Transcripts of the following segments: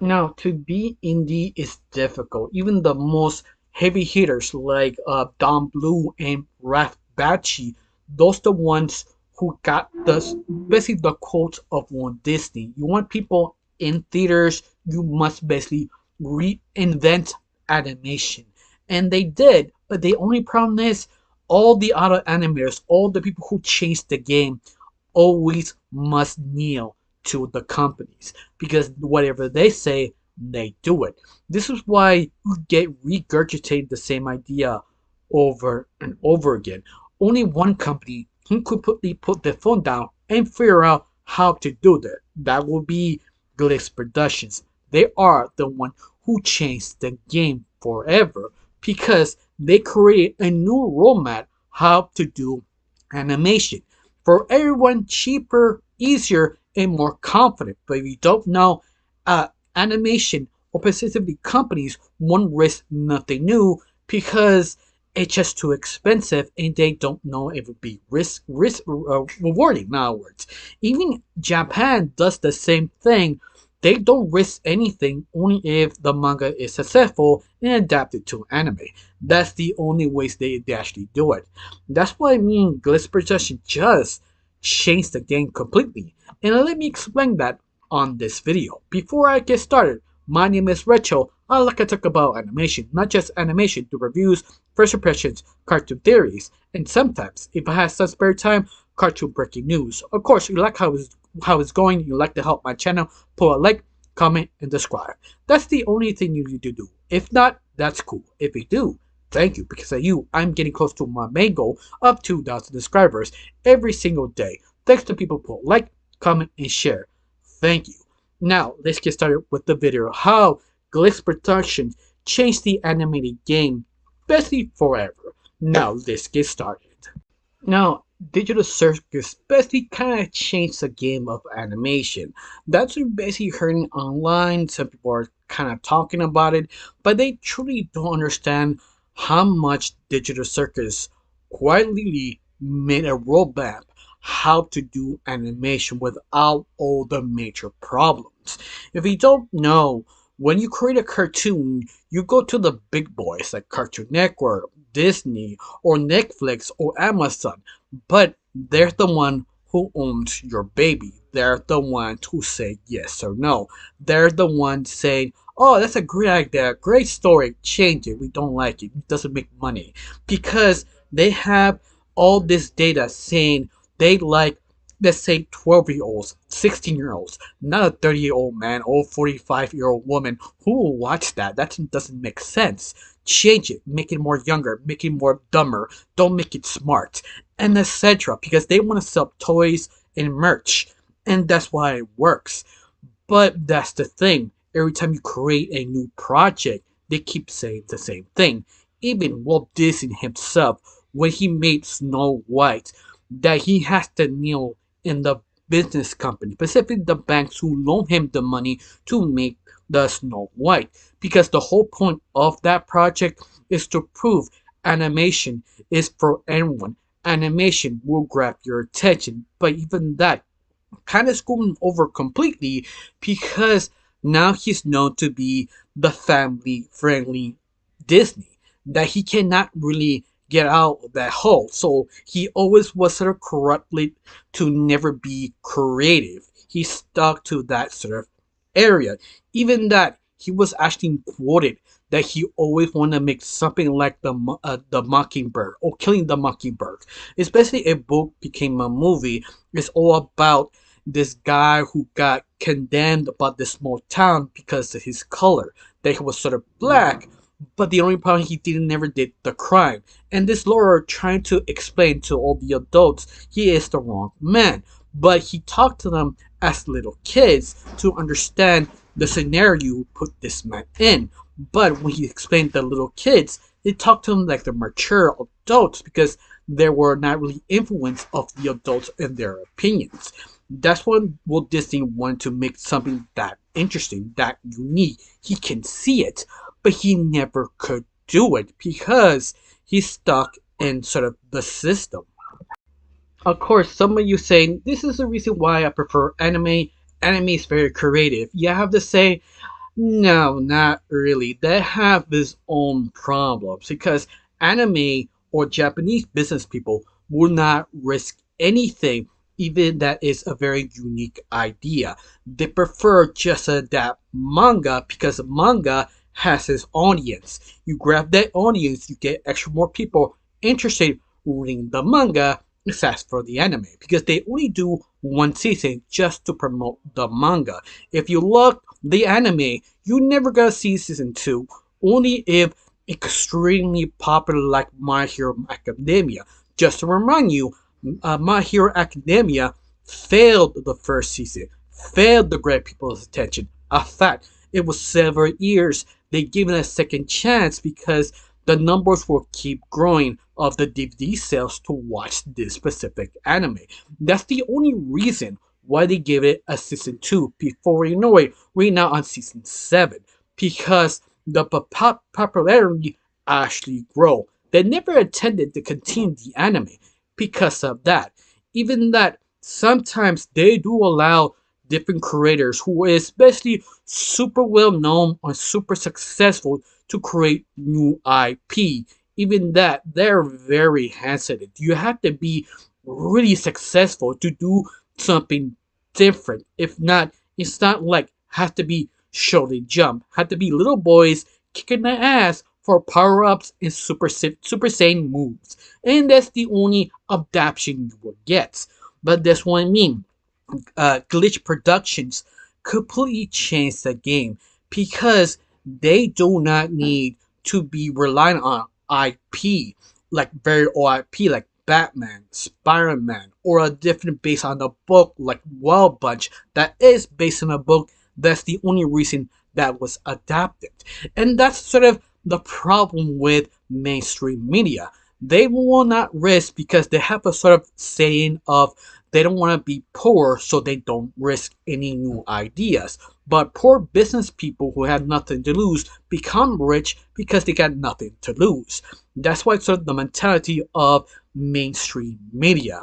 Now, to be indie is difficult. Even the most heavy hitters like Don Blue and Ralph Bakshi, those the ones who got basically the quotes of Walt Disney. You want people in theaters, you must basically reinvent animation. And they did, but the only problem is all the other animators, all the people who changed the game always must kneel to the companies because whatever they say, they do it. This is why you get regurgitated the same idea over and over again. Only one company can completely put their phone down and figure out how to do that. That will be Glitz Productions. They are the one who changed the game forever because they created a new roadmap how to do animation for everyone cheaper, easier, and more confident. But if you don't know animation or specifically companies won't risk nothing new because it's just too expensive and they don't know if it would be rewarding. In other words, even Japan does the same thing. They don't risk anything only if the manga is successful and adapted to anime. That's the only ways they actually do it. That's what I mean. Glitz Production just changed the game completely. And let me explain that on this video. Before I get started, my name is Rachel. I like to talk about animation, not just animation, to reviews, first impressions, cartoon theories, and sometimes, if I have some spare time, cartoon breaking news. Of course, you like how it's going, you like to help my channel, put a like, comment, and subscribe. That's the only thing you need to do. If not, that's cool. If you do, thank you, because of you, I'm getting close to my main goal of 2,000 subscribers every single day. Thanks to people who like, comment, and share. Thank you. Now, let's get started with the video. How Glitz Productions changed the animated game, basically forever. Now, let's get started. Now, Digital Circus basically kind of changed the game of animation. That's what basically heard online. Some people are kind of talking about it, but they truly don't understand how much Digital Circus quietly made a roadmap how to do animation without all the major problems. If you don't know, when you create a cartoon, you go to the big boys like Cartoon Network, Disney, or Netflix, or Amazon, but they're the one who owns your baby. They're the ones who say yes or no. They're the ones saying, oh, that's a great idea, great story, change it, we don't like it, it doesn't make money. Because they have all this data saying they like, let's say, 12-year-olds, 16-year-olds, not a 30-year-old man or 45-year-old woman who will watch that. That doesn't make sense. Change it, make it more younger, make it more dumber, don't make it smart, and etc. Because they want to sell toys and merch, and that's why it works. But that's the thing. Every time you create a new project, they keep saying the same thing. Even Walt Disney himself, when he made Snow White, that he has to kneel in the business company, specifically the banks who loan him the money to make the Snow White. Because the whole point of that project is to prove animation is for anyone. Animation will grab your attention, but even that kind of screwed him over completely because now he's known to be the family friendly Disney, that he cannot really get out of that hole. So he always was sort of corrupted to never be creative. He stuck to that sort of area. Even that, he was actually quoted that he always wanted to make something like the Mockingbird or Killing the Mockingbird. Especially a book became a movie. It's all about this guy who got condemned about this small town because of his color. That he was sort of black, but the only problem he never did the crime. And this lawyer trying to explain to all the adults he is the wrong man. But he talked to them as little kids to understand the scenario you put this man in. But when he explained to the little kids, they talked to him like the mature adults because they were not really influenced of the adults and their opinions. That's when Walt Disney wanted to make something that interesting, that unique. He can see it, but he never could do it because he's stuck in sort of the system. Of course, some of you saying this is the reason why I prefer anime. Anime is very creative. You have to say No, not really. They have its own problems because anime or Japanese business people will not risk anything, even that is a very unique idea. They prefer just adapt manga because manga has its audience. You grab that audience, you get extra more people interested reading the manga, except for the anime because they only do one season just to promote the manga. If you look the anime, you never gonna see season two, only if extremely popular like My Hero Academia. Just to remind you, My Hero Academia failed the first season, failed to grab people's attention. A fact, it was several years they gave it a second chance because the numbers will keep growing of the DVD sales to watch this specific anime. That's the only reason why they gave it a season 2 before you know it, we're now on season 7 because the popularity actually grow. They never intended to continue the anime because of that. Even that sometimes they do allow different creators who is especially super well known or super successful to create new IP. Even that, they're very hesitant. You have to be really successful to do something different. If not, it's not like have to be shoulder jump. Have to be little boys kicking their ass for power ups and super saiyan moves. And that's the only adaptation you will get. But that's what I mean. Glitch Productions completely changed the game because they do not need to be reliant on IP, like very old IP, like Batman, Spider-Man, or a different based on a book like Wild Bunch that is based on a book. That's the only reason that was adapted. And that's sort of the problem with mainstream media. They will not risk because they have a sort of saying of they don't want to be poor, so they don't risk any new ideas. But poor business people who have nothing to lose become rich because they got nothing to lose. That's why it's sort of the mentality of mainstream media.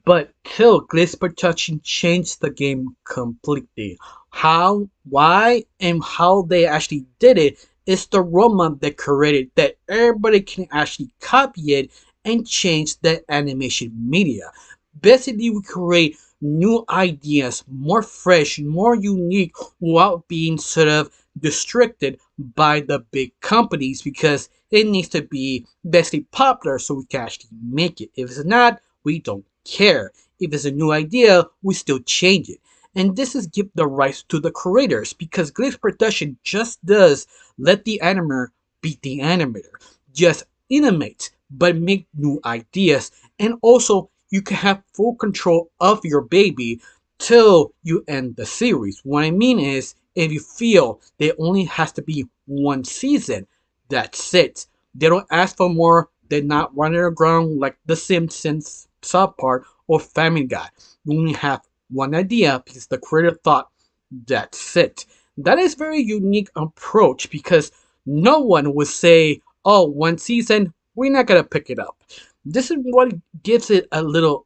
But Kill Glitch Production changed the game completely. How, why, and how they actually did it is the roadmap they created that everybody can actually copy it and change the animation media. Basically, we create new ideas, more fresh, more unique, without being sort of restricted by the big companies because it needs to be basically popular so we can actually make it. If it's not, we don't care. If it's a new idea, we still change it. And this is give the rights to the creators because Glitch Production just does let the animator beat the animator. Just animate, but make new ideas. And also, you can have full control of your baby till you end the series. What I mean is, if you feel there only has to be one season, that's it. They don't ask for more. They're not running around like The Simpsons, South Park, or Family Guy. You only have one idea because the creator thought that's it. That is very unique approach because no one would say, "Oh, one season, we're not gonna pick it up." This is what gives it a little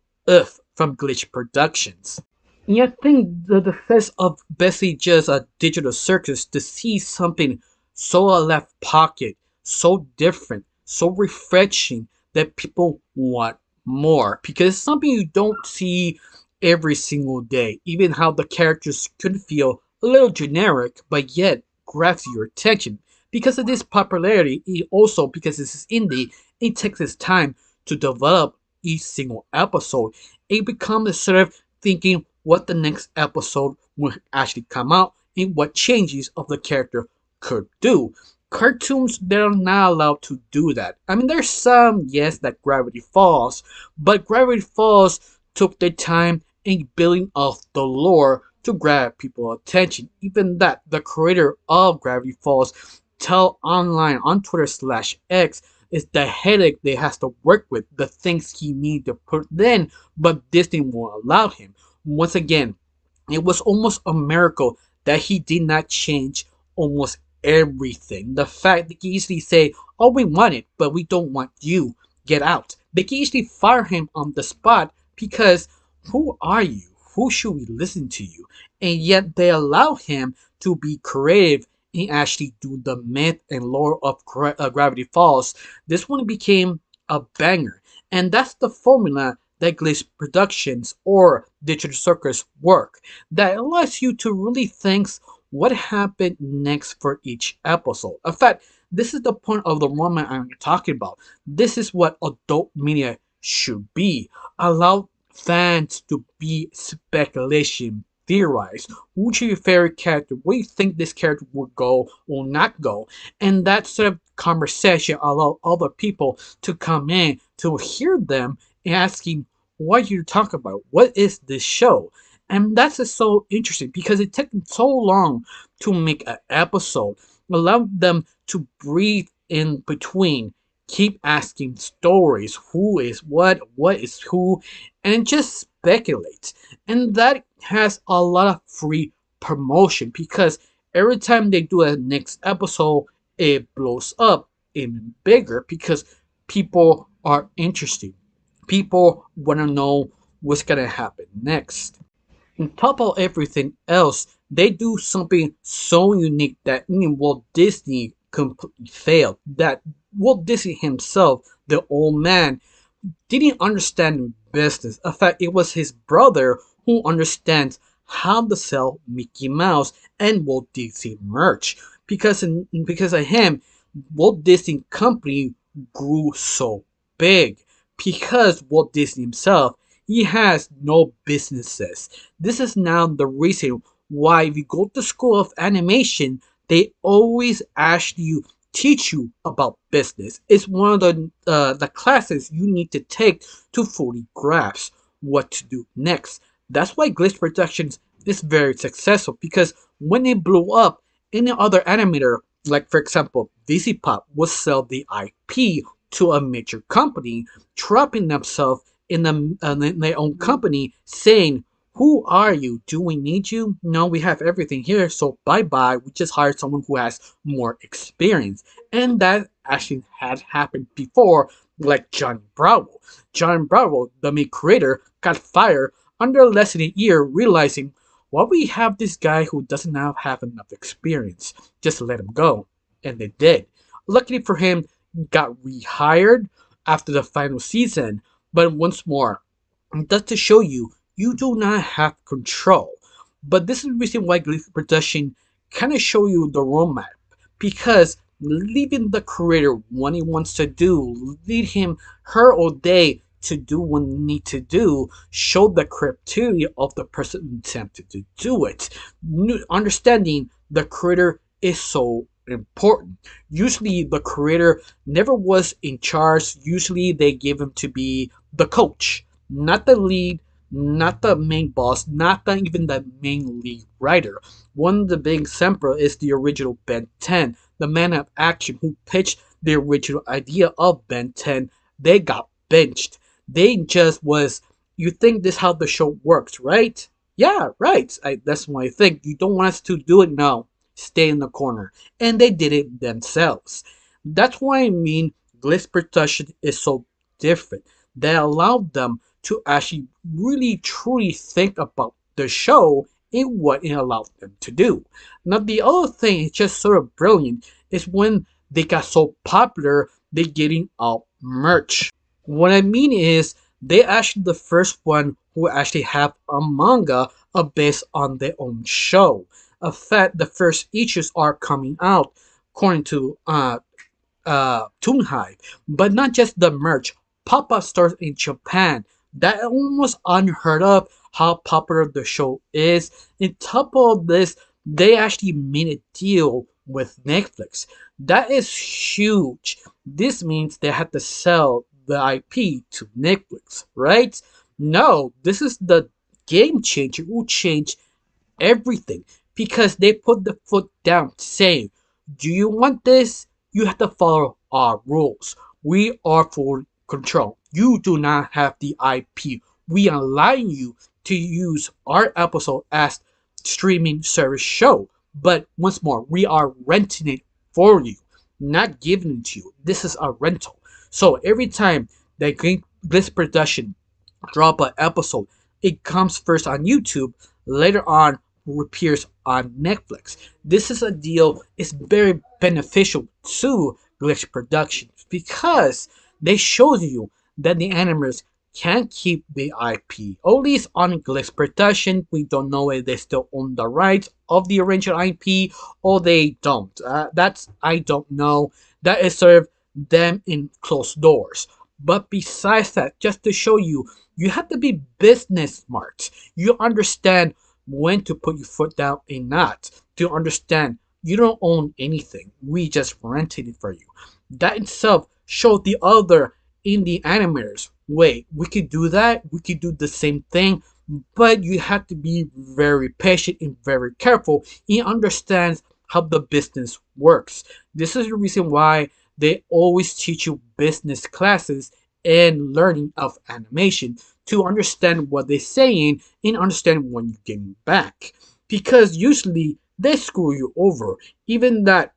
from Glitch Productions. And I think the defense of basically just a digital circus to see something so left pocket, so different, so refreshing that people want more. Because it's something you don't see every single day. Even how the characters could feel a little generic, but yet grabs your attention. Because of this popularity, also because this is indie, it takes its time to develop each single episode. It becomes a sort of thinking what the next episode will actually come out and what changes of the character could do. Cartoons, they're not allowed to do that. I mean, there's some, yes, like Gravity Falls, but Gravity Falls took their time in building up the lore to grab people's attention. Even that, the creator of Gravity Falls tell online on Twitter/X is the headache they has to work with, the things he need to put in, but Disney won't allow him. Once again, it was almost a miracle that he did not change almost everything. The fact they can easily say, "Oh, we want it, but we don't want you. Get out." They can easily fire him on the spot because who are you? Who should we listen to you? And yet they allow him to be creative and actually do the myth and lore of Gravity Falls, this one became a banger. And that's the formula that Glitch Productions or Digital Circus work. That allows you to really think what happened next for each episode. In fact, this is the point of the moment I'm talking about. This is what adult media should be. Allow fans to be speculation, theorize. Who's your favorite character? Where you think this character would go or not go? And that sort of conversation allow other people to come in to hear them asking what you talk about. What is this show? And that's just so interesting because it took them so long to make an episode. Allow them to breathe in between, keep asking stories, who is what is who, and just speculate. And that has a lot of free promotion because every time they do a next episode, it blows up even bigger because people are interested. People want to know what's gonna happen next. On top of everything else, they do something so unique that even Walt Disney completely failed. That Walt Disney himself, the old man, didn't understand business. In fact, it was his brother who understands how to sell Mickey Mouse and Walt Disney merch. Because of him, Walt Disney Company grew so big. Because Walt Disney himself, he has no businesses. This is now the reason why if you go to school of animation, they always ask you teach you about business. It's one of the classes you need to take to fully grasp what to do next. That's why Glitch Productions is very successful because when it blew up, any other animator, like for example, DC Pop, would sell the IP to a major company, trapping themselves in their own company, saying, who are you? Do we need you? No, we have everything here, so bye bye. We just hired someone who has more experience. And that actually had happened before, like Johnny Bravo. John Bravo, the main creator, got fired under less than a year, realizing, why we have this guy who doesn't now have enough experience? Just let him go. And they did. Luckily for him, he got rehired after the final season. But once more, that's to show you you do not have control. But this is the reason why Glee Production kind of show you the roadmap. Because leaving the creator what he wants to do, lead him, her or they, to do what they need to do, show the criteria of the person attempted to do it. Understanding the creator is so important. Usually the creator never was in charge. Usually they give him to be the coach, not the lead, not the main boss, not even the main lead writer. One of the big examples is the original Ben 10, the man of action who pitched the original idea of Ben 10. They got benched. They just was, you think this how the show works, right? Yeah, right. That's what I think. You don't want us to do it? No. Stay in the corner. And they did it themselves. That's why I mean Glitch Production is so different. That allowed them to actually really truly think about the show and what it allowed them to do. Now the other thing is just sort of brilliant is when they got so popular they getting out merch. What I mean is they actually the first one who actually have a manga based on their own show. In fact, the first issues are coming out according to Toonhive, but not just the merch. Pop-up stores in Japan. That almost unheard of how popular the show is. On top of this, they actually made a deal with Netflix. That is huge. This means they had to sell the IP to Netflix, right? No, this is the game changer who changed everything because they put the foot down saying, do you want this? You have to follow our rules. We are for control. You do not have the IP. We are allowing you to use our episode as streaming service show. But once more, we are renting it for you, not giving it to you. This is a rental. So every time that Glitch Production drop an episode, it comes first on YouTube, later on appears on Netflix. This is a deal is very beneficial to Glitch Productions because they show you that the animators can keep the IP. At least on Glitch Production, we don't know if they still own the rights of the original IP or they don't. That's I don't know. That is served them in closed doors. But besides that, just to show you, you have to be business smart. You understand when to put your foot down and not. To understand you don't own anything. We just rented it for you. That itself showed the other indie animators. Wait, we could do that. We could do the same thing, but you have to be very patient and very careful. He understands how the business works. This is the reason why they always teach you business classes and learning of animation to understand what they're saying and understand when you're getting back. Because usually they screw you over. Even that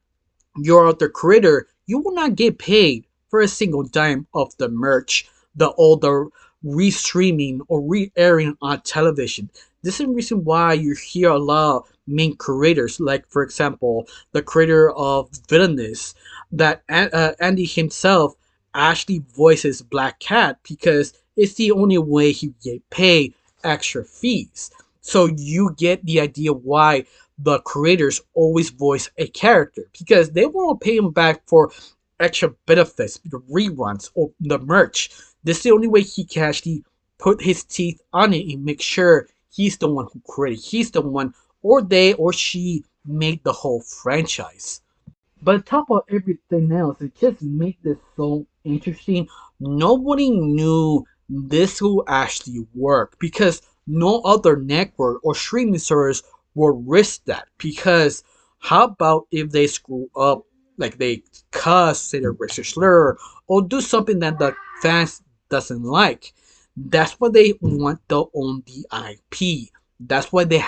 you're the creator, you will not get paid for a single dime of the merch, the all the restreaming or re-airing on television. This is the reason why you hear a lot of main creators, like for example, the creator of Villainous, that Andy himself actually voices Black Cat because it's the only way he get paid extra fees. So you get the idea why the creators always voice a character because they want to pay him back for extra benefits, the reruns, or the merch. This is the only way he can actually put his teeth on it and make sure he's the one who created. He's the one, or they or she made the whole franchise. But on top of everything else, it just made this so interesting. Nobody knew this will actually work because no other network or streaming service will risk that. Because how about if they screw up, like they cuss, say they're racist slur, or do something that the fans doesn't like? That's why they want to own the IP. That's why they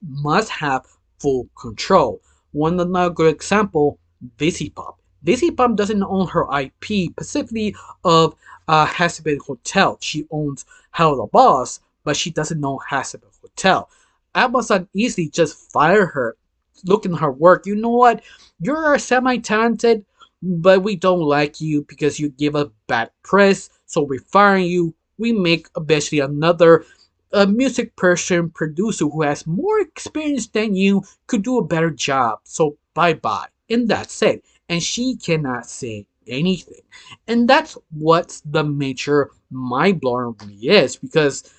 must have full control. One another good example, Visipop. Visipop doesn't own her IP, specifically of Hasbin Hotel. She owns Hell the Boss, but she doesn't own Hasbin Hotel. Amazon easily just fire her. Look in her work. You know what? You're semi-talented, but we don't like you because you give us bad press, so we're firing you. We make basically another music person, producer who has more experience than you could do a better job. So bye bye. And that's it. And she cannot say anything. And that's what the major mind blowing really is because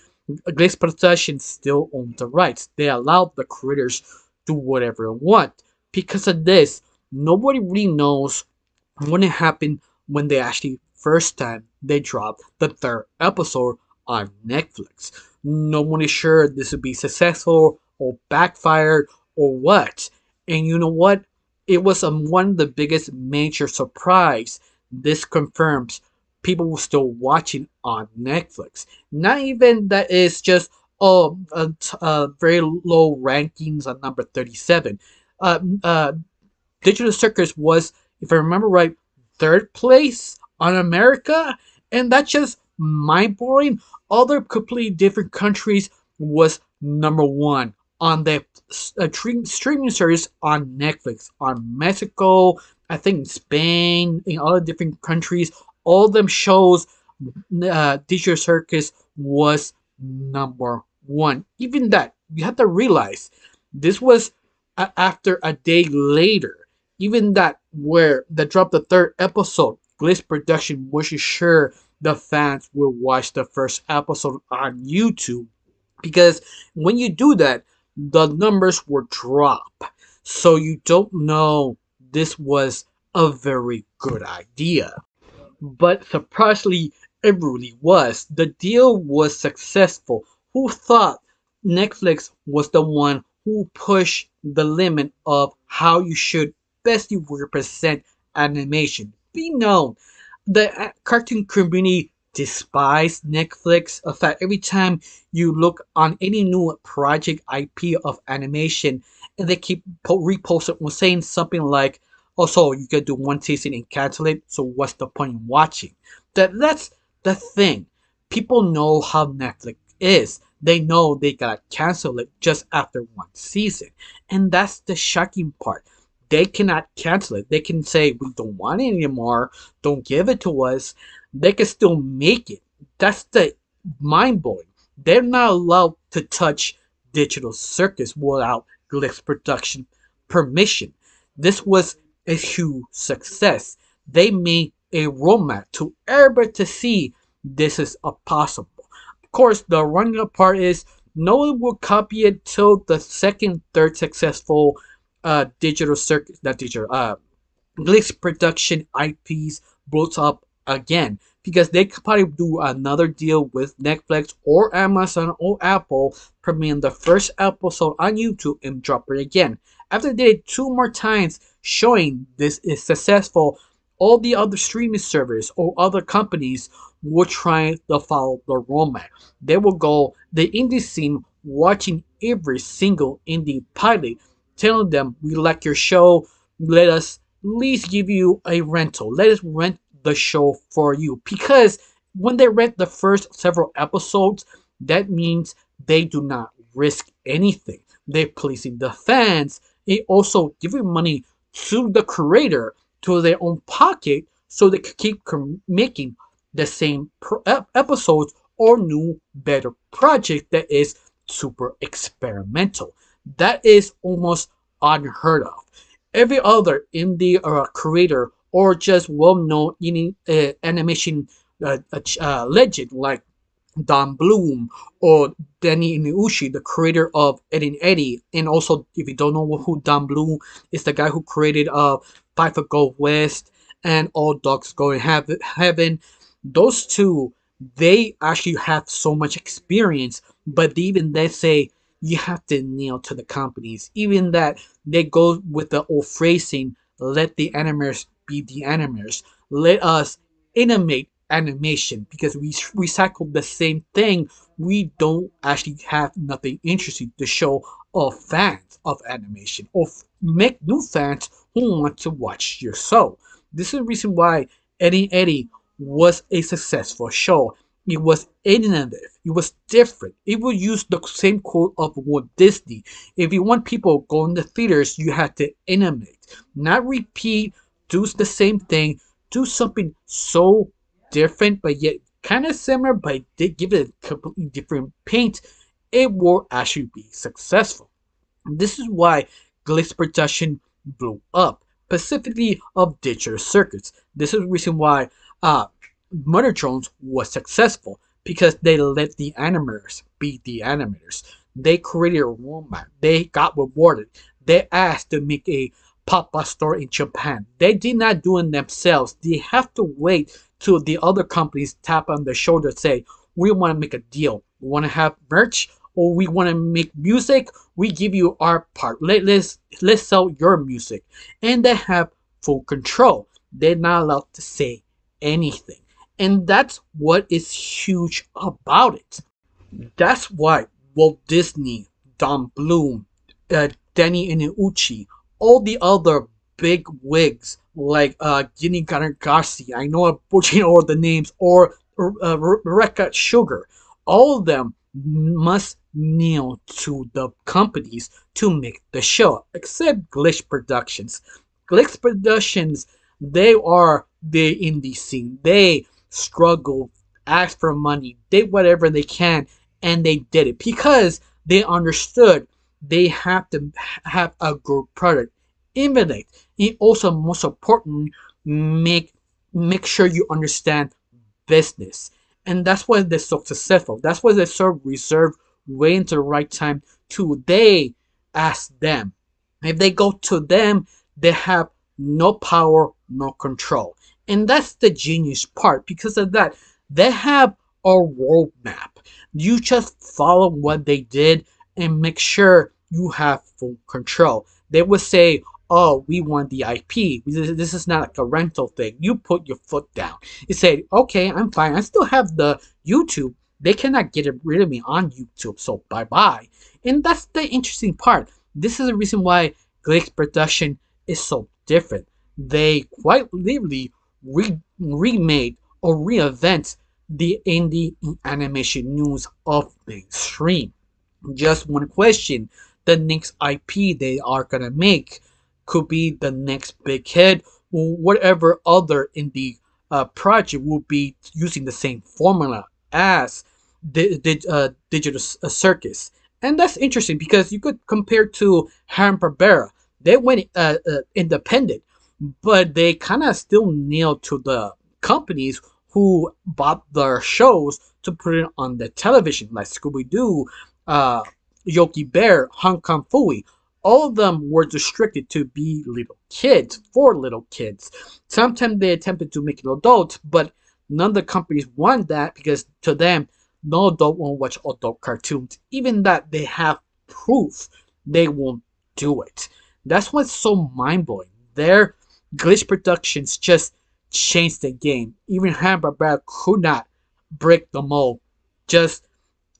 Glaze Production still owns the rights. They allow the creators do whatever they want. Because of this, nobody really knows what happened when they actually first time they dropped the third episode on Netflix. No one is sure this would be successful or backfired or what. And you know what? It was one of the biggest major surprise. This confirms people were still watching on Netflix. Not even that it's just very low rankings on number 37. Uh, uh, Digital Circus was, if I remember right, third place on America, and that's just mind blowing. Other completely different countries was number one on the streaming service on Netflix. On Mexico, I think Spain, in other different countries, all them shows, Digital Circus was number one. Even that, you have to realize this was after a day later. Even that, where they dropped the third episode, Glitch Production wasn't sure the fans will watch the first episode on YouTube because when you do that, the numbers will drop. So you don't know this was a very good idea. But surprisingly, it really was. The deal was successful. Who thought Netflix was the one who pushed the limit of how you should best represent animation? Be known, the cartoon community despise Netflix. In fact, every time you look on any new project IP of animation, and they keep reposting or saying something like, "Oh, so you can do one season and cancel it. So what's the point in watching?" That's the thing. People know how Netflix is. they know they gotta cancel it just after one season. And that's the shocking part. They cannot cancel it. They can say, we don't want it anymore, don't give it to us. They can still make it. That's the mind blowing. They're not allowed to touch Digital Circus without Glitch Production permission. This was a huge success. They made a roadmap to everybody to see this is a possible. Of course, the running up part is no one will copy it till the second, third successful digital circuit, not digital, Glitch production IPs blows up again because they could probably do another deal with Netflix or Amazon or Apple, premiering the first episode on YouTube and drop it again. After they did two more times showing this is successful, all the other streaming servers or other companies will try to follow the roadmap. They will go the indie scene watching every single indie pilot, telling them we like your show, let us at least give you a rental. Let us rent the show for you. Because when they rent the first several episodes, that means they do not risk anything. They're pleasing the fans. They also giving money to the creator, to their own pocket, so they can keep making the same episodes or new, better project that is super experimental. That is almost unheard of. Every other indie creator or just well-known animation legend like Don Bloom or Danny Inuuchi, the creator of Ed and Eddie, and also if you don't know who Don Bloom is, the guy who created Five Foot Go West and All Dogs Go in Heaven. Those two, they actually have so much experience, but even they say you have to kneel to the companies. Even that they go with the old phrasing, let the animators be the animators. Let us animate animation because we recycle the same thing. We don't actually have nothing interesting to show of fans of animation or make new fans who want to watch your show. This is the reason why Eddie Eddie was a successful show. It was innovative. It was different. It would use the same quote of Walt Disney. If you want people going to theaters, you have to innovate, not repeat, do the same thing, do something so different, but yet kind of similar, but they give it a completely different paint. It will actually be successful. This is why Glitch production blew up, specifically of Digital Circuits. This is the reason why Murder Drones was successful because they let the animators be the animators. They created a roadmap. They got rewarded. They asked to make a pop-up store in Japan. They did not do it themselves. They have to wait till the other companies tap on the shoulder and say, we want to make a deal. We want to have merch or we want to make music. We give you our part. Let's sell your music. And they have full control. They're not allowed to say anything. And that's what is huge about it. That's why Walt Disney, Don Bloom, Danny Inuuchi, all the other big wigs like Ginny Garcia, I know I'm butchering all the names, or Rebecca Sugar, all of them must kneel to the companies to make the show, except Glitch Productions. Glitch Productions, they are the indie scene. They struggle, ask for money, did whatever they can, and they did it because they understood they have to have a good product. Innovate. And also, most important, make sure you understand business. And that's why they're so successful. That's why they're so reserved, waiting to the right time to they ask them. If they go to them, they have no power, no control. And that's the genius part. Because of that, they have a roadmap. You just follow what they did and make sure you have full control. They would say, oh, we want the IP. This is not like a rental thing. You put your foot down. You say, okay, I'm fine. I still have the YouTube. They cannot get rid of me on YouTube, so bye-bye. And that's the interesting part. This is the reason why Glitch production is so different. They quite literally remade or reinvent the indie animation news of mainstream. Just one question: the next IP they are gonna make could be the next big hit, or whatever other indie project will be using the same formula as Digital Circus. And that's interesting because you could compare to Hanna-Barbera. They went independent, but they kind of still nailed to the companies who bought their shows to put it on the television, like Scooby Doo, uh, Yogi Bear, Hong Kong Phooey. All of them were restricted to be little kids, for little kids. Sometimes they attempted to make it adult, but none of the companies want that because to them, no adult won't watch adult cartoons. Even that they have proof they won't do it. That's what's so mind blowing. Their Glitch Productions just changed the game. Even Hanna-Barbera could not break the mold. Just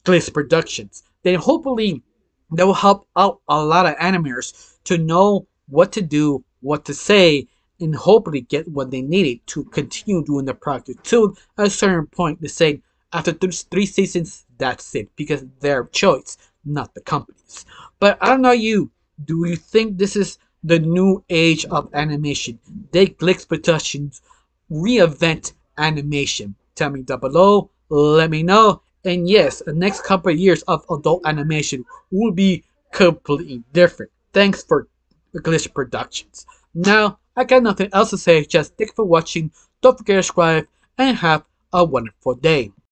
Glitch Productions. Then hopefully that will help out a lot of animators to know what to do, what to say, and hopefully get what they needed to continue doing the project to a certain point. They say after three seasons, that's it, because their choice, not the company's. But I don't know you. Do you think this is the new age of animation? They Glitch Productions reinvent animation. Tell me down below. Let me know. And yes, the next couple of years of adult animation will be completely different. Thanks for Glitch Productions. Now, I got nothing else to say. Just thank you for watching. Don't forget to subscribe and have a wonderful day.